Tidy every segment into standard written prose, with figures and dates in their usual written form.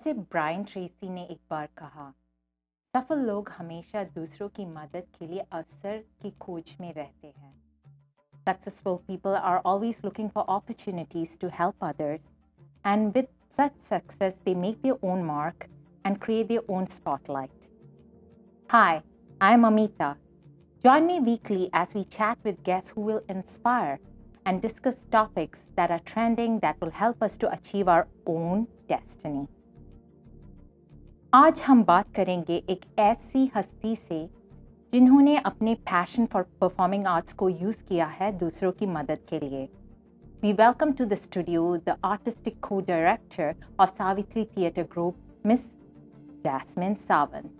जैसे Brian Tracy ने एक बार कहा, सफल लोग हमेशा दूसरों की मदद के लिए अवसर की खोज में रहते हैं. Successful people are always looking for opportunities to help others, and with such success, they make their own mark and create their own spotlight. Hi, I'm Amitha. Join me weekly as we chat with guests who will inspire and discuss topics that are trending that will help us to achieve our own destiny. आज हम बात करेंगे एक ऐसी हस्ती से जिन्होंने अपने पैशन फॉर परफॉर्मिंग आर्ट्स को यूज़ किया है दूसरों की मदद के लिए. We welcome to the studio the artistic co-director of Sawitri Theatre Group, Miss Jasmine Sawant.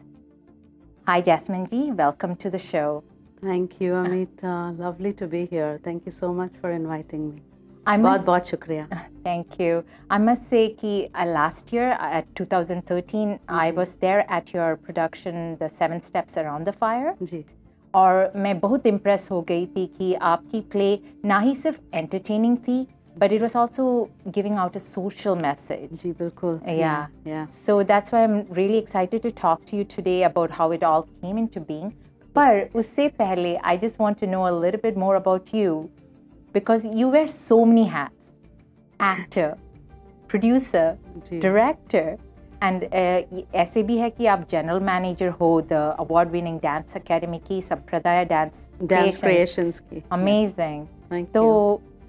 Hi Jasmine ji, welcome to the show. Thank you, Amitha. Lovely to be here. Thank you so much for inviting me. बहुत शुक्रिया. Thank you. I must say कि last year at 2013 I was there at your production The 7 Steps Around the Fire. जी. और मैं बहुत impress हो गई थी कि आपकी प्ले ना ही सिर्फ एंटरटेनिंग थी but it was also giving out a social message. जी बिल्कुल. Yeah. So that's why I'm really excited to talk to you today about how it all came into being. पर उससे पहले I just want to know a little bit more about you because you wear so many hats: actor, producer, director, and ऐसे भी है कि आप general manager हो the award-winning dance academy की Sampradaya dance creations की. Amazing. Yes. Thank तो you.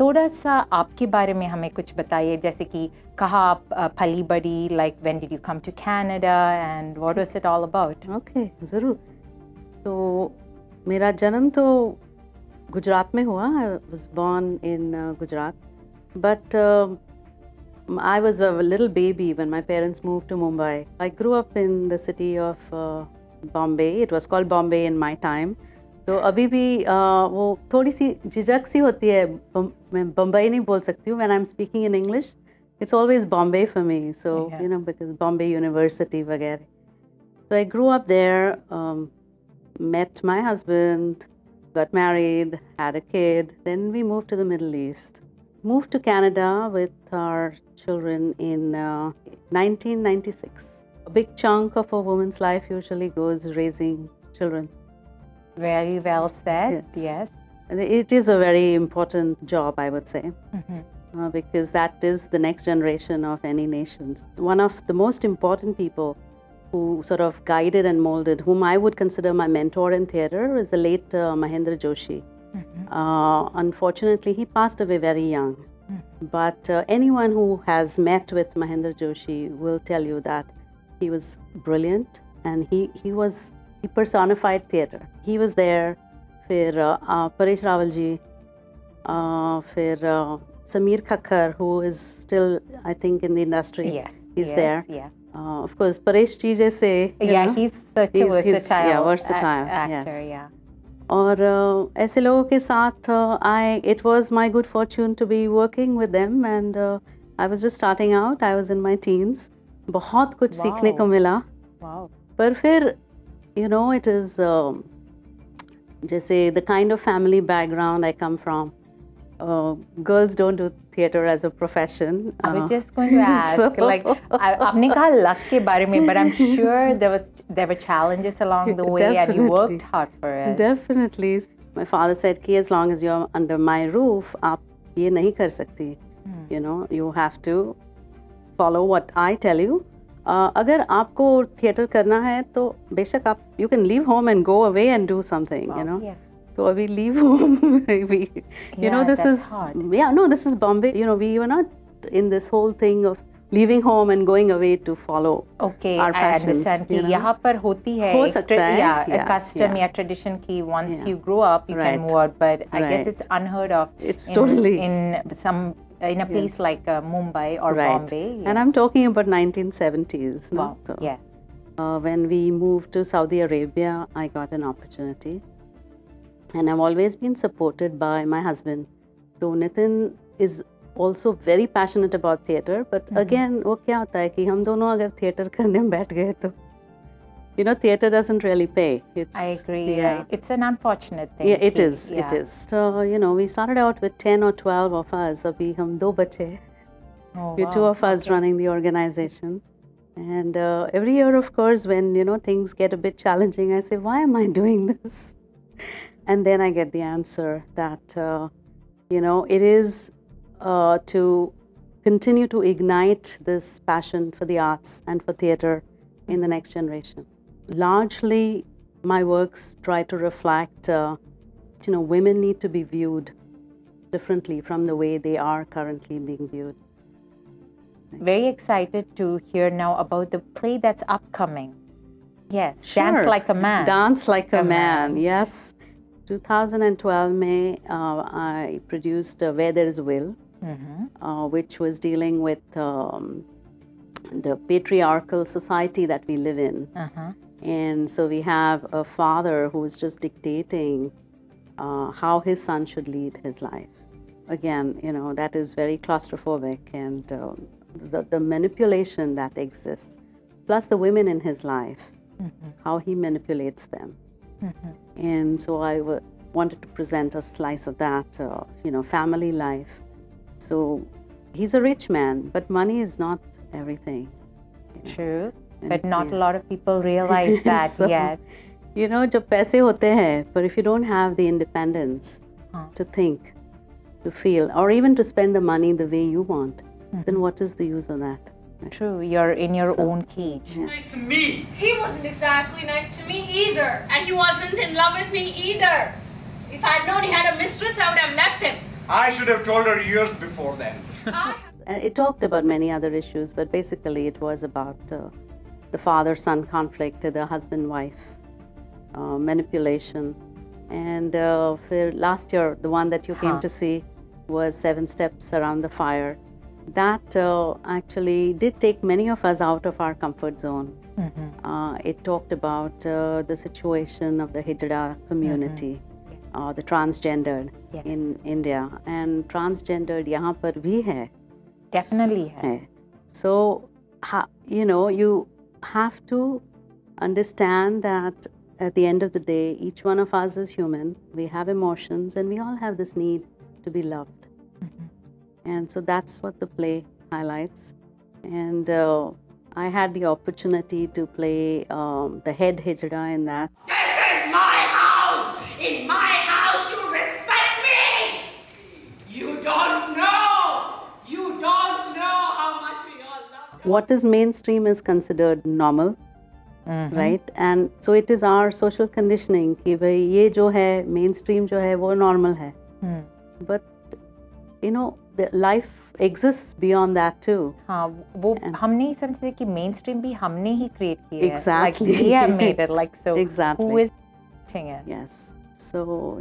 थोड़ा सा आपके बारे में हमें कुछ बताइए, जैसे कि कहाँ आप पली बड़ी, like when did you come to Canada and what was it all about? Okay, ज़रूर. तो मेरा जन्म तो गुजरात में हुआ. I was born in Gujarat, but I was a little baby when my parents moved to Mumbai. I grew up in the city of Bombay. It was called Bombay in my time. तो अभी भी वो थोड़ी सी झिझक सी होती है. मैं बम्बई नहीं बोल सकती हूँ. When I'm speaking in English, it's always Bombay for me. So you know, because Bombay University वगैरह. So I grew up there, met my husband, got married, had a kid. Then we moved to the Middle East. Moved to Canada with our children in 1996. A big chunk of a woman's life usually goes raising children. Very well said. Yes. It is a very important job, I would say, because that is the next generation of any nation. One of the most important people who sort of guided and molded, whom I would consider my mentor in theatre, is the late Mahendra Joshi. Unfortunately, he passed away very young. But anyone who has met with Mahendra Joshi will tell you that he was brilliant and he personified theatre. He was there. फिर Paresh Rawal ji, फिर Sameer Khakkar, who is still, I think, in the industry. Yes. He's there. Yeah. Of course, Paresh ji jaise. Yeah, he's such a versatile actor. Yes. Yeah. और ऐसे लोगों के साथ it was my good fortune to be working with them, and I was just starting out. I was in my teens. बहुत कुछ सीखने को मिला. Wow. पर फिर you know, it is जैसे the kind of family background I come from. Girls don't do theatre as a profession. I was just going to ask, like, आपने कहा luck के बारे में, but I'm sure there were challenges along the way, and you worked hard for it. Definitely. My father said कि as long as you're under my roof, आप ये नहीं कर सकती. You know, you have to follow what I tell you. अगर आपको theatre करना है तो बेशक आप you can leave home and go away and do something. You know. Yeah. So we leave home. You know, this is hard. Yeah, no, this is Bombay. You know, we were not in this whole thing of leaving home and going away to follow our passions. I understand कि यहाँ पर होती है हो सकता है, a custom या tradition कि once you grow up you can move out, but I guess it's unheard of. It's totally in a place like Mumbai or Bombay. Yes. And I'm talking about 1970s. Wow. So, yes. When we moved to Saudi Arabia, I got an opportunity. And I've always been supported by my husband. So Nitin is also very passionate about theatre, but again, वो क्या होता है कि हम दोनों अगर theatre करने बैठ गए तो, you know, theatre doesn't really pay. I agree. Yeah. It's an unfortunate thing. Yeah, it is. Yeah. It is. So you know, we started out with 10 or 12 of us. अभी हम दो बचे. Oh, We're two of us running the organization. And every year, of course, when, things get a bit challenging, I say, why am I doing this? And then I get the answer that, it is to continue to ignite this passion for the arts and for theatre in the next generation. Largely, my works try to reflect, women need to be viewed differently from the way they are currently being viewed. Very excited to hear now about the play that's upcoming. Yes, Sure. Dance Like a Man. Dance Like a Man, yes. 2012 May, I produced Where There Is Will, which was dealing with the patriarchal society that we live in. And so we have a father who is just dictating how his son should lead his life. Again, that is very claustrophobic, and the manipulation that exists, plus the women in his life, how he manipulates them. And so I wanted to present a slice of that, family life. So he's a rich man, but money is not everything. True, but not a lot of people realize that So, yet. जब पैसे होते हैं, but if you don't have the independence to think, to feel, or even to spend the money the way you want, then what is the use of that? True, you're in your own cage. Nice to me. He wasn't exactly nice to me either. And he wasn't in love with me either. If I'd known he had a mistress, I would have left him. I should have told her years before then. And it talked about many other issues, but basically it was about the father-son conflict, the husband-wife manipulation. And for last year, the one that you came to see was 7 Steps Around the Fire. That actually did take many of us out of our comfort zone. It talked about the situation of the Hijra community, the transgendered in India. And transgendered यहाँ पर भी है. Definitely है. So, you have to understand that at the end of the day, each one of us is human. We have emotions, and we all have this need to be loved. And so that's what the play highlights. And I had the opportunity to play the head Hijra in that. This is my house! In my house, you respect me! You don't know! You don't know how much we all love you. What is mainstream is considered normal, right? And so it is our social conditioning कि भाई ये जो है mainstream जो है वो normal है. But the life exists beyond that too. हाँ, वो हमने ही समझते कि mainstream भी हमने ही create किया है. Exactly. Like we have made it. Like so. Exactly. Who is doing it? Yes. So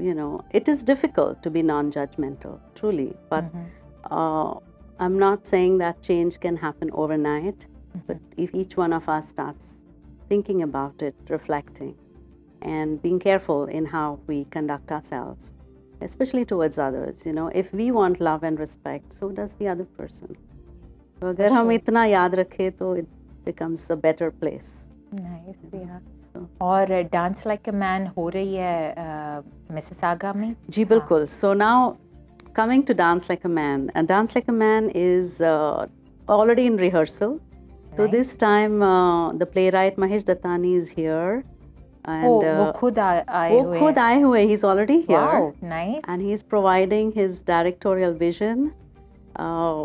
it is difficult to be non-judgmental, truly. But I'm not saying that change can happen overnight. But if each one of us starts thinking about it, reflecting, and being careful in how we conduct ourselves, especially towards others, if we want love and respect, so does the other person. So अगर हम इतना याद रखें, तो it becomes a better place. Nice, yeah. So, और Dance Like a Man हो रही है Mississauga में? जी बिल्कुल. So now coming to Dance Like a Man, and Dance Like a Man is already in rehearsal. So this time the playwright Mahesh Dattani is here. And वो खुद आए वो हुए खुद आए हुए. He's already here. Wow, nice. And he's providing his directorial vision,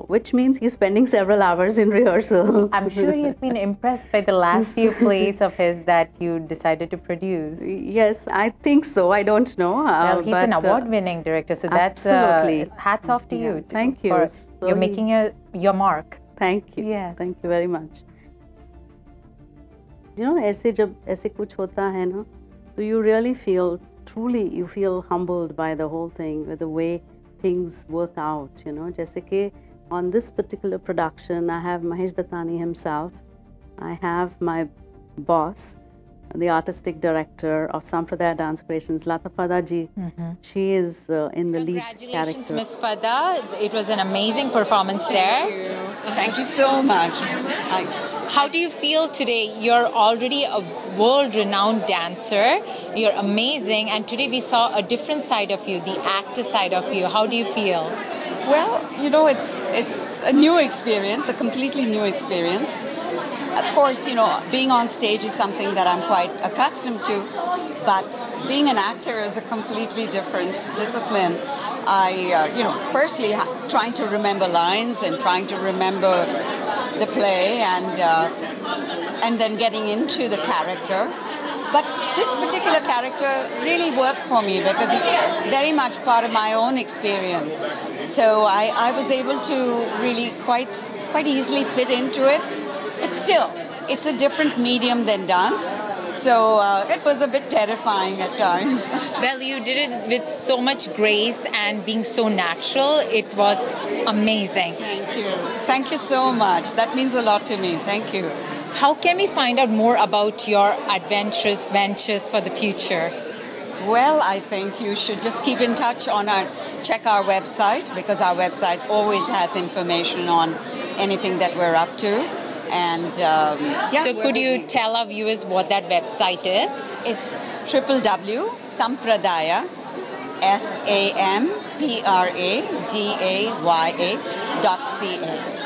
which means he's spending several hours in rehearsal. I'm sure he's been impressed by the last few plays of his that you decided to produce. Yes, I think so. I don't know. Well, he's an award-winning director, so that's absolutely. Hats off to you. Thank you. So You're making your mark. Thank you. Yes. Thank you very much. ऐसे जब ऐसे कुछ होता है ना, so you really feel, truly you feel humbled by the whole thing, with the way things work out, जैसे कि on this particular production, I have Mahesh Dattani himself, I have my boss, the artistic director of Sampradaya Dance Creations, Lata Pada ji. She is in the lead character. Congratulations, Miss Pada. It was an amazing performance there. Thank you so much. How do you feel today? You're already a world-renowned dancer. You're amazing. And today we saw a different side of you, the actor side of you. How do you feel? Well, it's a new experience, a completely new experience. Of course, being on stage is something that I'm quite accustomed to, but being an actor is a completely different discipline. Firstly, trying to remember lines and trying to remember the play and then getting into the character. But this particular character really worked for me because it's very much part of my own experience. So I was able to really quite easily fit into it. But still, it's a different medium than dance. So it was a bit terrifying at times. Well, you did it with so much grace and being so natural. It was amazing. Thank you. Thank you so much. That means a lot to me. Thank you. How can we find out more about your adventurous ventures for the future? Well, I think you should just keep in touch check our website, because our website always has information on anything that we're up to. And so could you tell our viewers what that website is? It's www.sampradaya, SAMPRADAYA.ca.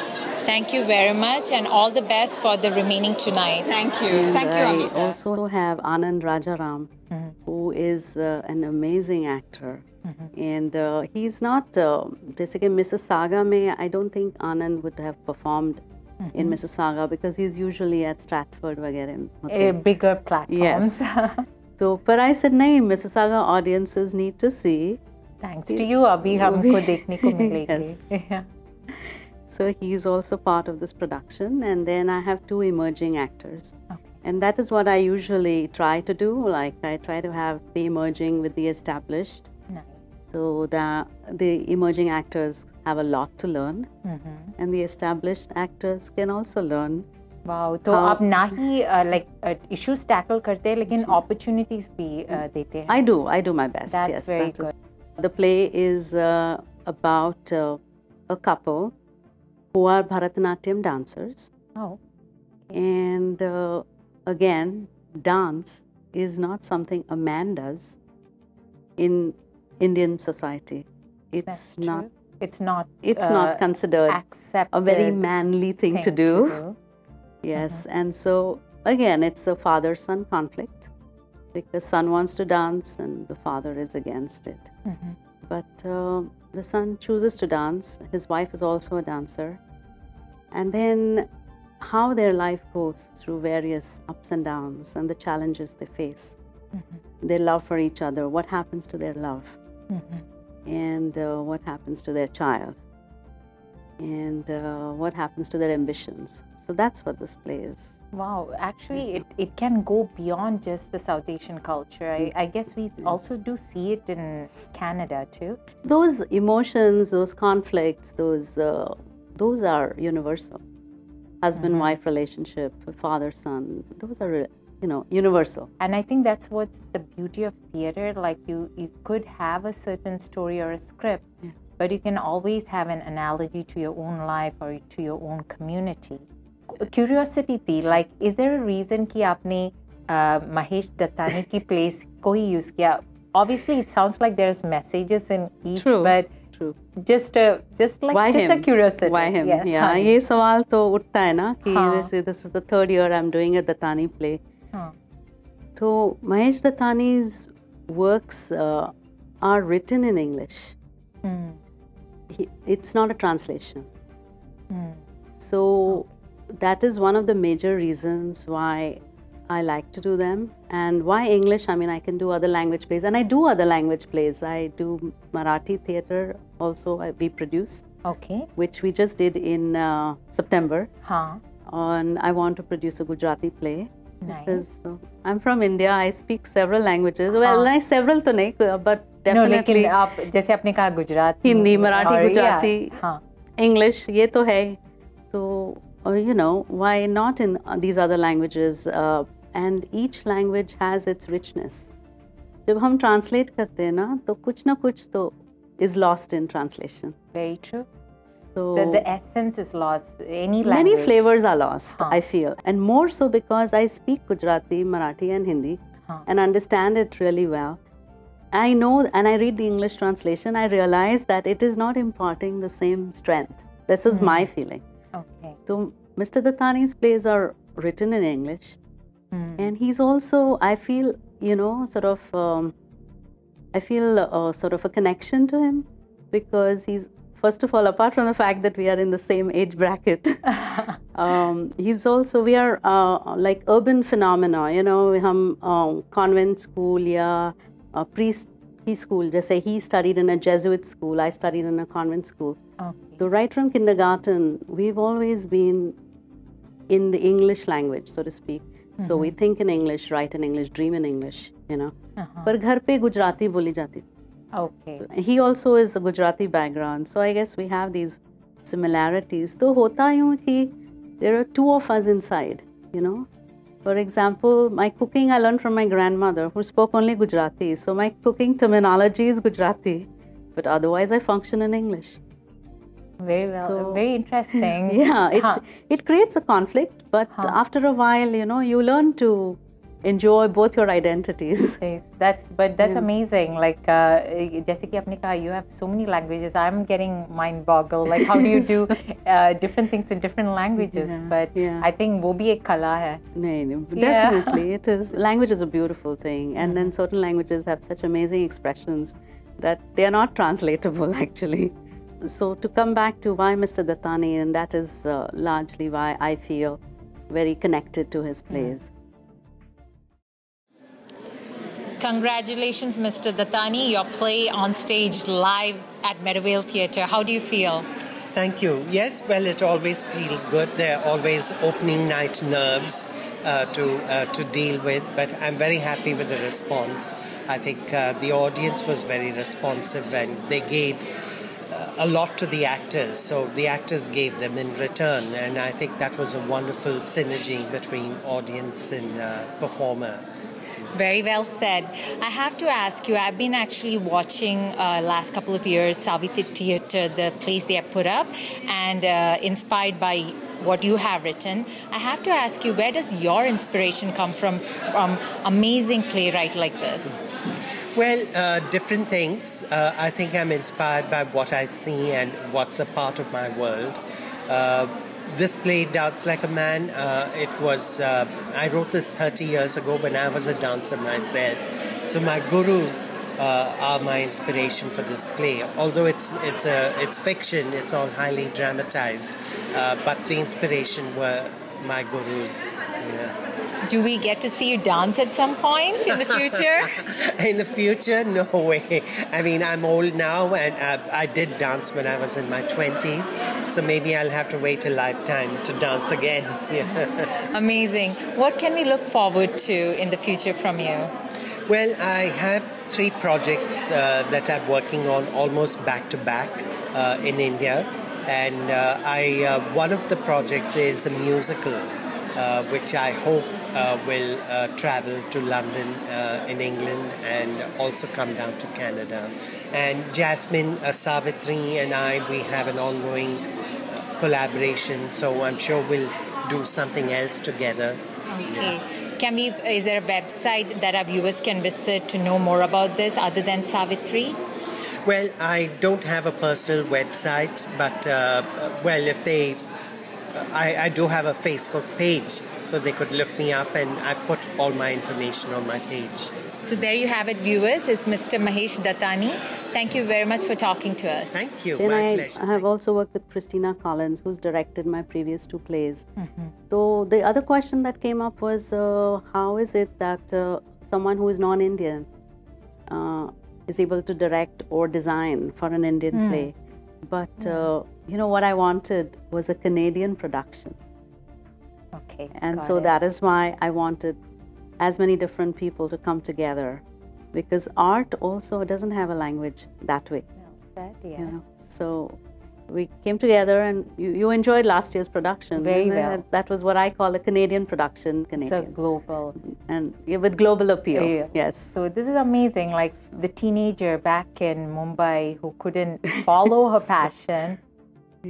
Thank you very much, and all the best for the remaining tonight. Thank you. And Thank you, Amitha. I also have Anand Rajaram, who is an amazing actor. And he's not, जैसे कि Mississauga में, I don't think Anand would have performed in Mississauga because he's usually at Stratford वगैरह. Bigger platforms. Yes. So, but I said, नहीं, Mississauga audiences need to see. Thanks to you, अभी हमको देखने को मिलेगी. Yes. So he's also part of this production, and then I have two emerging actors. Okay. And that is what I usually try to do. Like, I try to have the emerging with the established. Nice. So the emerging actors have a lot to learn, and the established actors can also learn. Wow, तो आप ना ही like issues tackle करते हैं, लेकिन opportunities भी देते हैं. I do my best. That's yes, very that is. good. The play is about a couple who are Bharatanatyam dancers. Oh. And again, dance is not something a man does in Indian society. It's not. It's not. It's not considered a very manly thing to do. Yes, and so again, it's a father-son conflict because son wants to dance and the father is against it. But the son chooses to dance. His wife is also a dancer. And then how their life goes through various ups and downs and the challenges they face. Their love for each other, what happens to their love, and what happens to their child, and what happens to their ambitions. So that's what this play is. Wow, actually it can go beyond just the South Asian culture. I guess we also do see it in Canada too. Those emotions, those conflicts, those are universal. Husband-wife relationship, father-son, those are, universal. And I think that's what's the beauty of theater. Like you could have a certain story or a script, but you can always have an analogy to your own life or to your own community. Curiosity थी, like, is there a reason कि आपने Mahesh Dattani की plays को ही use किया? Obviously, it sounds like there's messages in each, but just a curiosity. Why him? Yes, yeah, ये सवाल तो उठता है ना कि this is the third year I'm doing a Dattani play. So Mahesh Dattani's works are written in English. It's not a translation. So that is one of the major reasons why I like to do them. And why English? I mean, I can do other language plays, and I do other language plays. I do Marathi theatre also, we produce. Okay. Which we just did in September. On I want to produce a Gujarati play. Nice. Because I'm from India, I speak several languages. Well, several to nahi, but definitely. No, लेकिन आप जैसे आपने कहा Gujarati, Hindi, Marathi, Gujarati, English, ये तो है. So, why not in these other languages? And each language has its richness. जब हम translate करते हैं ना, तो कुछ ना कुछ तो is lost in translation. Very true. So the essence is lost. Any language. Many flavors are lost, I feel. And more so because I speak Gujarati, Marathi and Hindi and understand it really well. I know, and I read the English translation, I realize that it is not imparting the same strength. This is my feeling. Okay. So Mr. Dattani's plays are written in English. And he's also, I feel, sort of, I feel sort of a connection to him, because he's, first of all, apart from the fact that we are in the same age bracket, he's also, we are like urban phenomena, hum convent school ya preschool, just say he studied in a Jesuit school, I studied in a convent school. Okay. So right from kindergarten, we've always been in the English language, so to speak. So we think in English, write in English, dream in English, Par ghar pe Gujarati boli jati. Okay. So he also is a Gujarati background, so I guess we have these similarities. तो होता यूँ कि there are two of us inside, For example, my cooking I learned from my grandmother, who spoke only Gujarati. So my cooking terminology is Gujarati, but otherwise I function in English. Very well. Very interesting. Yeah, it creates a conflict, but after a while, you learn to enjoy both your identities. That's amazing. Like, जैसे कि आपने कहा, you have so many languages. I'm getting mind boggled. Like, how do you do different things in different languages? But I think वो भी एक कला है. No, definitely it is. Language is a beautiful thing, and then certain languages have such amazing expressions that they are not translatable actually. So to come back to why Mr. Dattani, and that is largely why I feel very connected to his plays. Congratulations, Mr. Dattani. Your play on stage live at Meadowvale Theatre. How do you feel? Thank you. Yes, well, it always feels good. There are always opening night nerves to deal with, but I'm very happy with the response. I think the audience was very responsive, and they gave a lot to the actors, so the actors gave them in return, and I think that was a wonderful synergy between audience and performer. Very well said. I have to ask you, I've been actually watching last couple of years Sawitri Theatre, the plays they have put up, and inspired by what you have written. I have to ask you, where does your inspiration come from amazing playwright like this? Well, different things. I think I'm inspired by what I see and what's a part of my world. This play, Dance Like a Man, I wrote this 30 years ago when I was a dancer myself. So my gurus are my inspiration for this play. Although it's fiction, it's all highly dramatized, but the inspiration were my gurus. Yeah. Do we get to see you dance at some point in the future? In the future? No way. I mean, I'm old now, and I did dance when I was in my 20s, so maybe I'll have to wait a lifetime to dance again. Yeah. Amazing. What can we look forward to in the future from you? Well, I have 3 projects that I'm working on almost back to back in India, and one of the projects is a musical, which I hope will travel to London in England and also come down to Canada. And Jasmine, Sawitri and I, we have an ongoing collaboration, so I'm sure we'll do something else together. Okay. Yes. Is there a website that our viewers can visit to know more about this other than Sawitri? Well, I don't have a personal website, but if they... I do have a Facebook page, so they could look me up, and I put all my information on my page. So there you have it, viewers. It's Mr. Mahesh Dattani. Thank you very much for talking to us. Thank you. Then My pleasure. I have also worked with Christina Collins, who's directed my previous 2 plays. So the other question that came up was, how is it that someone who is non-Indian is able to direct or design for an Indian play? But, what I wanted was a Canadian production. Okay. And so that is why I wanted as many different people to come together, because art also doesn't have a language that way. So we came together, and you enjoyed last year's production. Very well. That was what I call a Canadian production. So global. And with global appeal. Yeah. Yes. So this is amazing. Like the teenager back in Mumbai who couldn't follow her passion.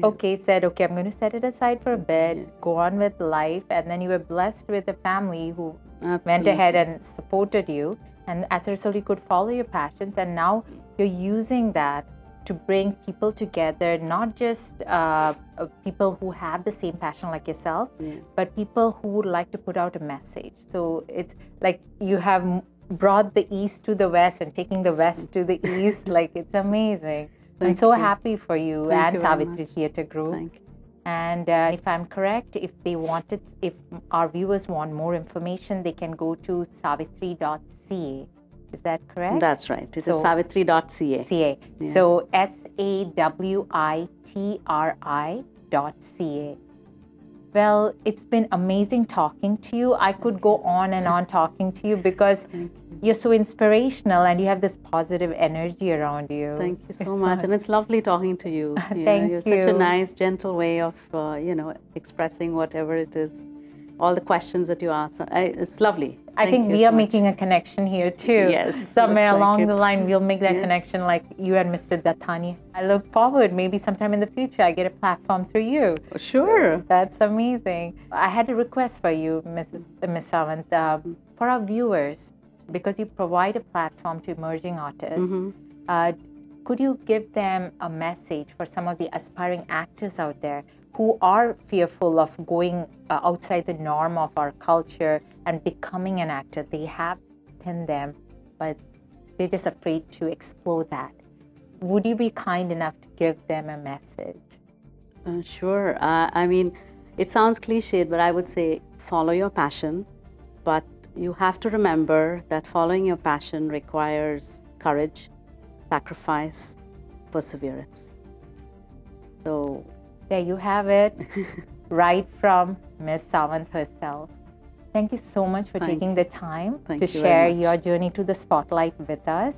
Okay, said, okay, I'm going to set it aside for a bit, go on with life. And then you were blessed with a family who went ahead and supported you. And as a result, you could follow your passions. And now you're using that to bring people together, not just people who have the same passion like yourself, but people who would like to put out a message. So it's like you have brought the East to the West and taking the West to the East. Like, it's amazing. I'm so happy for you and Sawitri Theatre Group. Thank you. And if I'm correct, if our viewers want more information, they can go to savitri.ca. Is that correct? That's right. It's savitri.ca. CA. Yeah. So SAWITRI.ca. Well, it's been amazing talking to you. I could go on and on talking to you because you're so inspirational and you have this positive energy around you. Thank you so much. And it's lovely talking to you. Thank you. You're such a nice, gentle way of, expressing whatever it is. All the questions that you ask. It's lovely. I think we are making a connection here too. Yes. Somewhere along the line, we'll make that connection like you and Mr. Dattani. I look forward, maybe sometime in the future, I get a platform through you. Sure. So that's amazing. I had a request for you, Miss Sawant, for our viewers, because you provide a platform to emerging artists. Could you give them a message for some of the aspiring actors out there who are fearful of going outside the norm of our culture and becoming an actor? They have within them, but they're just afraid to explore that. Would you be kind enough to give them a message? Sure. I mean, it sounds cliched, but I would say follow your passion. But you have to remember that following your passion requires courage, sacrifice, perseverance. So there you have it, right from Miss Sawant herself. Thank you so much for taking the time to share your journey to the spotlight with us.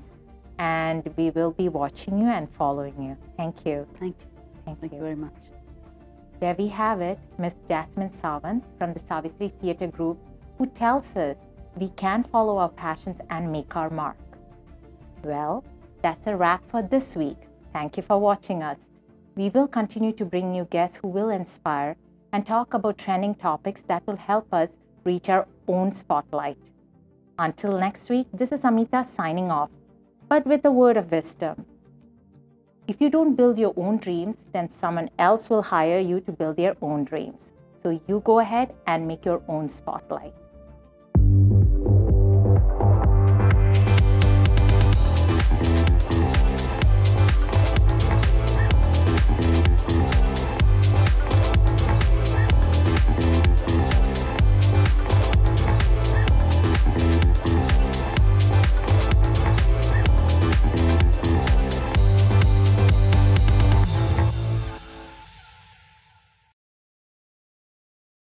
And we will be watching you and following you. Thank you. Thank you. Thank you very much. There we have it, Miss Jasmine Sawant from the Sawitri Theatre Group, who tells us we can follow our passions and make our mark. Well, that's a wrap for this week. Thank you for watching us. We will continue to bring you guests who will inspire and talk about trending topics that will help us reach our own spotlight. Until next week, this is Amitha signing off, but with a word of wisdom. If you don't build your own dreams, then someone else will hire you to build their own dreams. So you go ahead and make your own spotlight.